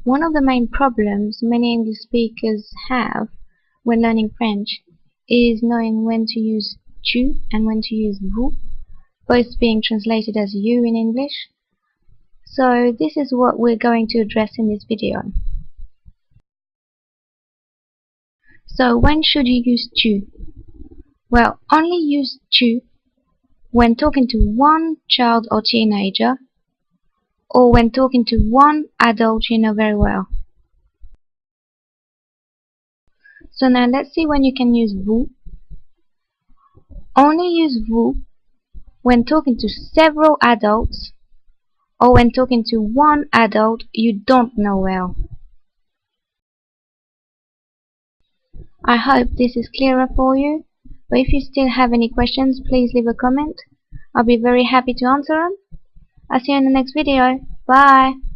One of the main problems many English speakers have when learning French is knowing when to use tu and when to use vous, both being translated as you in English. So this is what we're going to address in this video. So when should you use tu? Well, only use tu when talking to one child or teenager, or when talking to one adult you know very well. So now let's see when you can use vous. Only use vous when talking to several adults, or when talking to one adult you don't know well. I hope this is clearer for you, but if you still have any questions, please leave a comment. I'll be very happy to answer them. I'll see you in the next video. Bye!